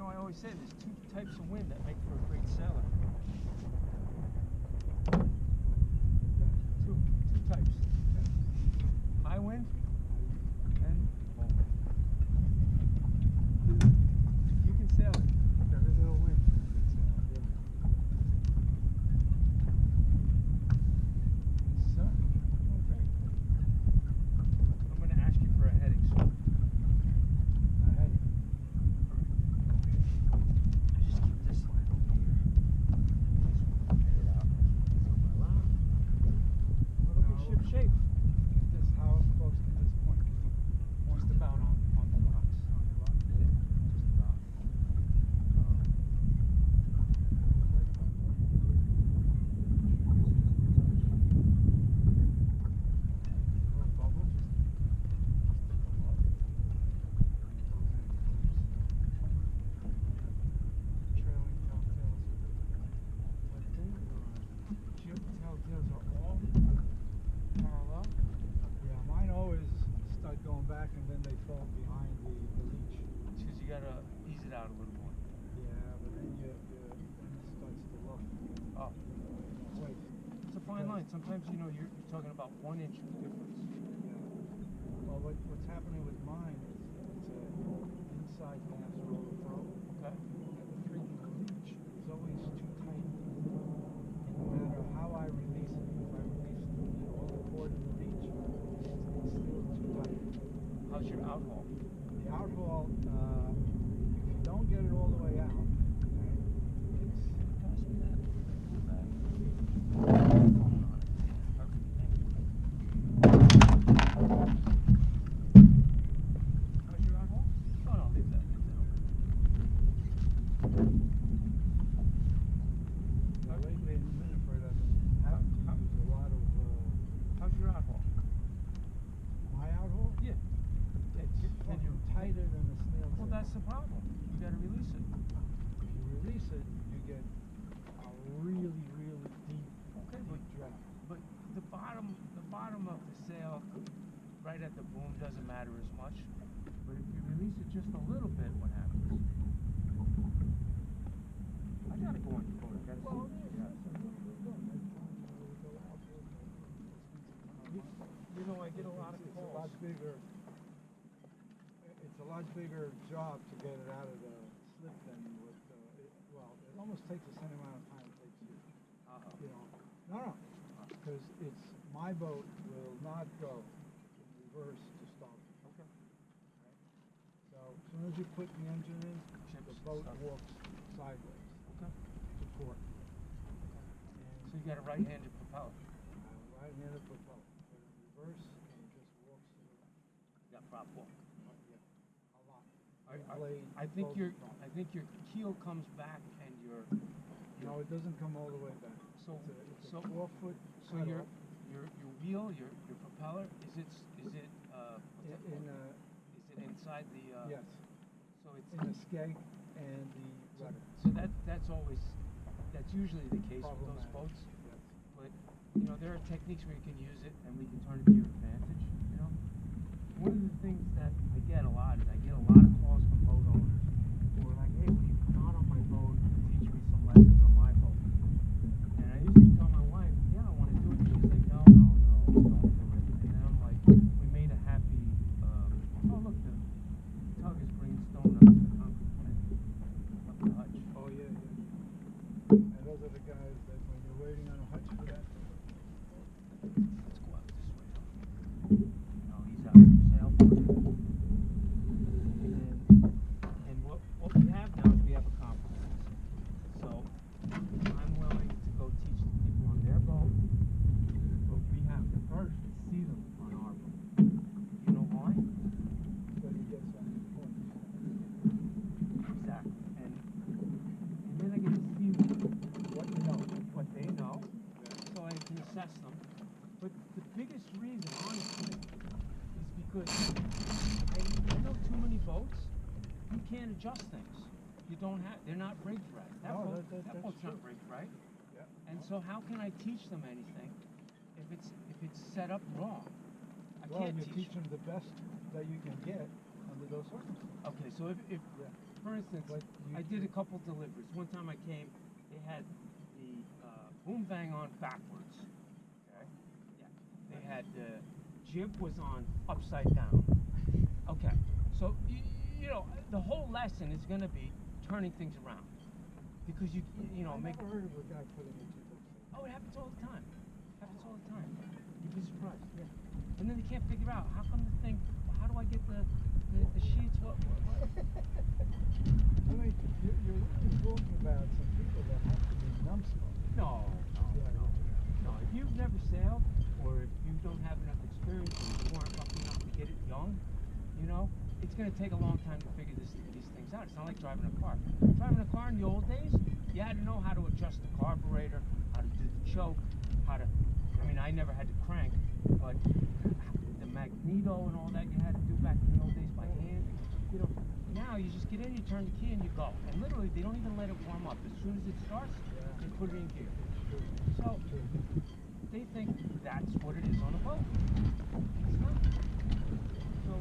I always say there's two types of wind that make for a great sailor. Two types. High wind and low wind. You can sail it. Every little wind. So, doing great. I'm going to ask you for a heading soon. A heading? I just keep this line over here. Head it out. It'll be ship shape. This how close to this point? Just about on the rocks. On the rock? Yeah, just about. Little bubble just come up. Trailing telltales. What thing? Telltales are all parallel? Yeah, mine always start going back and then they fall behind the leech. It's because you gotta ease it out a little more. Yeah, but then then it starts to look. Oh, Wait. it's a fine line. Sometimes you're talking about 1 inch difference. Yeah. Well, what's happening with mine is it's a inside mass roller pro. Okay. And the freaking leech is always too tight. And no matter how I release it, if I release all the cord of the leech, it's still too tight. How's your outhaul? The outhaul, if you don't get it all the way out, it's Pass me that. Phone on it. Perfect. Thank you. How's your outhaul? Oh no, leave that. lately in Miniford I've been having to use a lot of How's your outhaul? my outhaul. Yeah. It's fucking tighter than the snail's Well, tail. that's the problem. You gotta release it. If you release it, you get a really, really deep, Okay, deep draft. but the bottom of the sail, right at the boom, doesn't matter as much. But if you release it just a little bit, what happens? I gotta go in the boat. I gotta Well, see. yes, a little bit look. I get a lot of It's a calls. lot bigger. It's a lot bigger job to get it out of the slip than what. It almost takes the same amount of time it takes you. No, because it's my boat will not go in reverse to start. Okay. Right? So as soon as you put the engine in, the boat walks sideways Okay. to port. So you got a right-handed propeller. Right-handed propeller, but in reverse, and it just walks to the right. You got prop walk. Yeah, a lot. I think your keel comes back and your. No, it doesn't come all the way back. So It's a 4-foot. So your wheel, your propeller, is it is it inside the? yes. So it's In the skeg and the rudder. So that's usually the case with those boats. Yes. But there are techniques where you can use it and we can turn it to your advantage. One of the things that I get a lot is I get a lot of calls from boat owners who are like, hey, will you come out on my boat and teach me some lessons on my boat? And I used to tell my wife, yeah, I want to do it. She's like, no, don't do it. And then I'm like, we made a happy, oh look, the tug is bringing stone up to the concrete plant, up the hutch. Oh yeah. And those are the guys that when you're waiting on a hutch for that. Let's go out this way. No, he's out for sale. And what we have now is we have a compromise. So I'm willing to go teach the people on their boat, but we have to first see them on our boat. You know why? So you get some points. Exactly. And then I get to see what they know, so I can assess them. But the biggest reason, honestly, is because I know too many boats, you can't adjust things. They're not rigged right. That boat's not rigged right. Yeah. And so how can I teach them anything if it's set up wrong? Well, you teach them the best that you can get under those circumstances. Okay, so if Yeah. for instance, But I did a couple deliveries. One time I came, they had the boom bang on backwards. Okay? Yeah. They had the jib was on upside down. Okay. So you know, the whole lesson is going to be turning things around. Because you know, I make. never heard of a guy putting it to the side. Oh, it happens all the time. Happens all the time. You'd be surprised. Yeah. And then they can't figure out how come the thing. How do I get the sheets? What? I mean, you're really talking about some people that have to be numbskulls. No. If you've never sailed, or if you don't have enough experience, and you weren't lucky enough to get it young, you know, it's going to take a long time to figure these things out. It's not like driving a car. Driving a car in the old days, you had to know how to adjust the carburetor, how to do the choke, how to. I mean, I never had to crank, but the magneto and all that you had to do back in the old days by hand. You know, now you just get in, you turn the key, and you go. And literally, they don't even let it warm up. As soon as it starts, they put it in gear. So they think that's what it is on a boat. It's not. So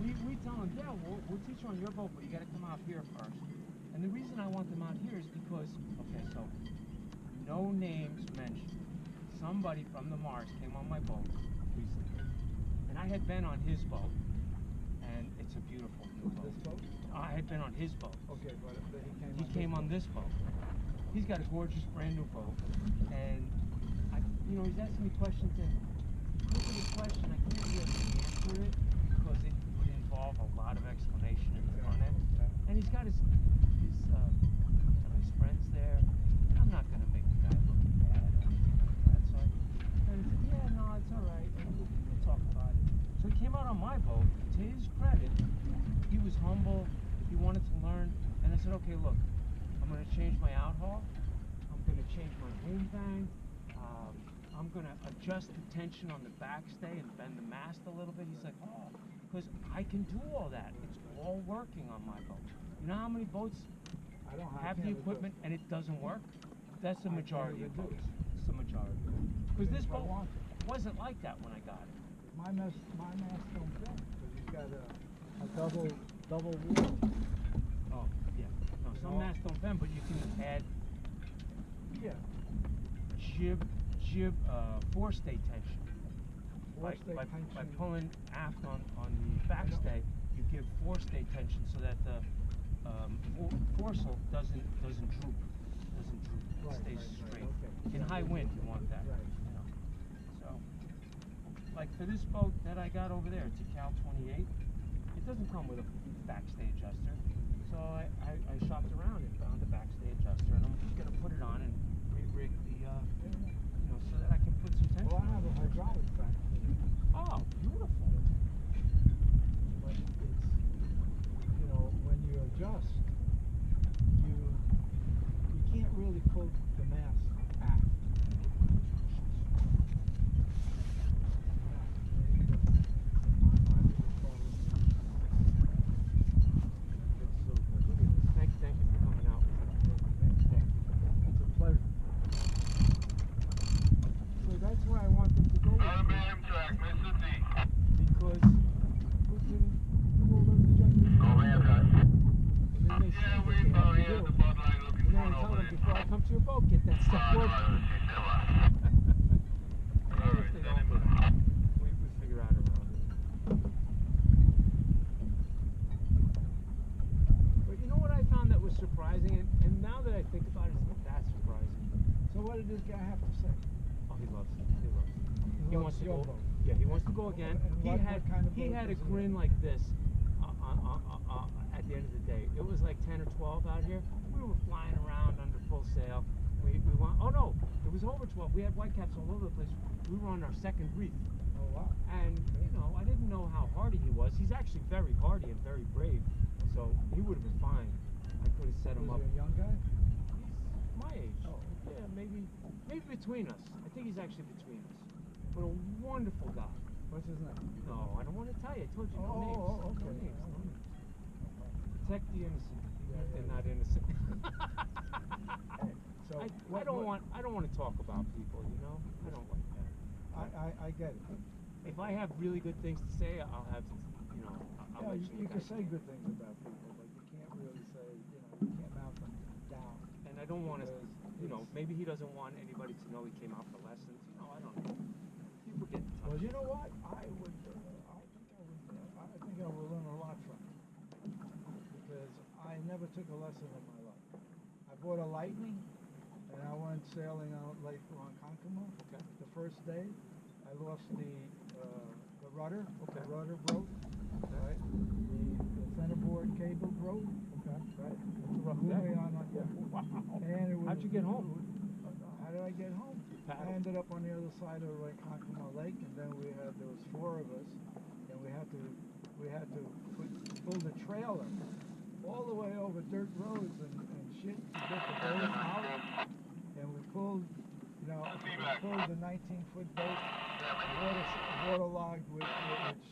we tell them, yeah, we'll teach you on your boat, but you got to come out here first. And the reason I want them out here is because, okay, so no names mentioned. Somebody from the Mars came on my boat recently, and I had been on his boat, and it's a beautiful new boat. This boat? I had been on his boat. Okay, but He came on this boat. He's got a gorgeous brand new boat, and he's asking me questions, and look at the question, I can't really answer it because it would involve a lot of explanation in the front end. And he's got his friends there, and I'm not gonna make the guy look bad or anything like that. So I said, yeah, no, it's all right, and we'll talk about it. So he came out on my boat. To his credit, he was humble. He wanted to learn, and I said, okay, look, I'm gonna change my outhaul. I'm gonna change my boom bang. I'm gonna adjust the tension on the backstay and bend the mast a little bit. He's like, oh, because I can do all that. It's all working on my boat. You know how many boats have the equipment and it doesn't work? That's the majority of boats. It's the majority. Because this boat wasn't like that when I got it. My mast don't bend because he's got a double wheel. Oh, yeah. No, some masts don't bend, but you can add jib forestay tension. By pulling aft on the backstay, you give forestay tension so that the foresail doesn't droop. It stays straight. Okay. In high wind, you want that. Right. You know. So, like for this boat that I got over there, it's a Cal 28. It doesn't come with a backstay adjuster. So I shopped around and found a backstay adjuster, and I'm just gonna put it on and re-rig the so that I can put some tension. Well, I have a hydraulic backstay. Oh, beautiful. But it's, when you adjust, you can't really pull the mast aft. Thank you for coming out. It's a pleasure. So that's where I want them to go with me. Because we can do all those adjustments. And then they see what they have to do. And then I tell them before I come to your boat, get that stuff working. And if they don't, we figure out around it. But you know what I found that was surprising, and now that I think about it, it's not that surprising. So what did this guy have to say? Oh, he loves it. He wants to go. Boat. Yeah, he wants to go again. And what kind of He boat had a was it? grin like this at the end of the day. It was like 10 or 12 out here. We were flying around under full sail. We went. Oh no, it was over 12. We had whitecaps all over the place. We were on our second reef. Oh wow. And I didn't know how hardy he was. He's actually very hardy and very brave. So he would have been fine. I could have set him up. Was he a young guy? He's my age. Oh. Yeah, maybe between us. I think he's actually between us. But a wonderful guy. What's his name? No, I don't want to tell you. I told you no names. Oh, okay. No names. No names. Protect the innocent. Yeah, They're yeah. not innocent. So I don't want to talk about people. I don't like that. I get it. If I have really good things to say, I'll have. I'll let You guys can say know. good things about people, but you can't really say don't want to, Because you know, it's- maybe he doesn't want anybody to know he came out for lessons. You know, I don't know. People get in touch. Well, you know what? I think I will learn a lot from it. Because I never took a lesson in my life. I bought a Lightning, and I went sailing out Lake Ronkonkoma. Okay. The first day, I lost the rudder. Okay. The rudder broke. Right. The centerboard cable broke. Okay. Right. Rough Blew day. me on. Yeah. Wow. And it was, How'd you get home? How did I get home? I Paddle. ended up on the other side of Ronkonkoma Lake, and then there was 4 of us, and we had to pull the trailer all the way over dirt roads and shit to get the boat out. And we pulled, we pulled the 19-foot boat, waterlogged with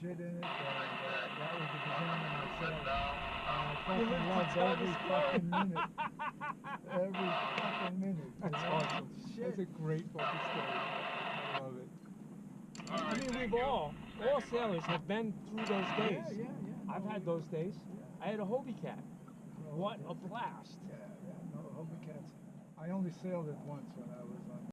shit in it, and that was the beginning of my sailing. And I fucking loved every fucking minute. Every fucking minute. That's awesome. Shit. That's a great fucking story. I love it. I mean, we've all sailors have been through those days. Yeah. I've had those days. I had a Hobie Cat. What a blast. Yeah, no, Hobie Cats. I only sailed it once when I was